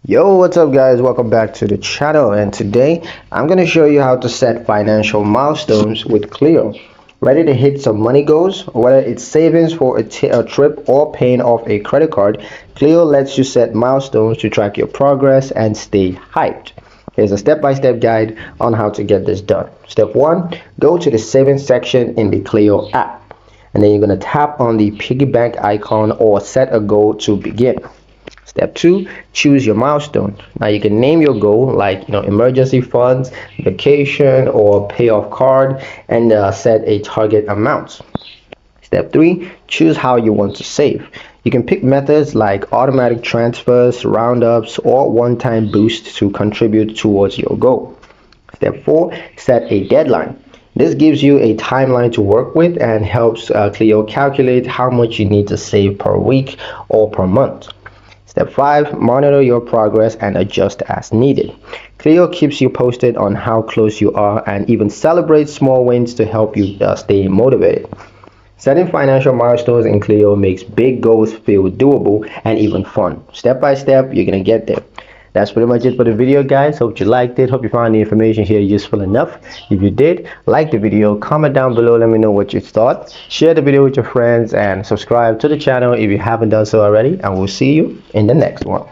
Yo, what's up guys? Welcome back to the channel, and today I'm going to show you how to set financial milestones with Cleo. Ready to hit some money goals? Whether it's savings for a trip or paying off a credit card, Cleo lets you set milestones to track your progress and stay hyped. Here's a step-by-step guide on how to get this done. Step 1, go to the savings section in the Cleo app, and then you're going to tap on the piggy bank icon or set a goal to begin. Step 2, choose your milestone. Now you can name your goal like emergency funds, vacation, or payoff card, and set a target amount. Step 3, choose how you want to save. You can pick methods like automatic transfers, roundups, or one-time boost to contribute towards your goal. Step 4, set a deadline. This gives you a timeline to work with and helps Cleo calculate how much you need to save per week or per month. Step 5, monitor your progress and adjust as needed. Cleo keeps you posted on how close you are and even celebrates small wins to help you stay motivated. Setting financial milestones in Cleo makes big goals feel doable and even fun. Step by step, you're going to get there. That's pretty much it for the video, guys. Hope you liked it. Hope you found the information here useful enough. If you did, like the video, comment down below, let me know what you thought. Share the video with your friends and subscribe to the channel if you haven't done so already. And we'll see you in the next one.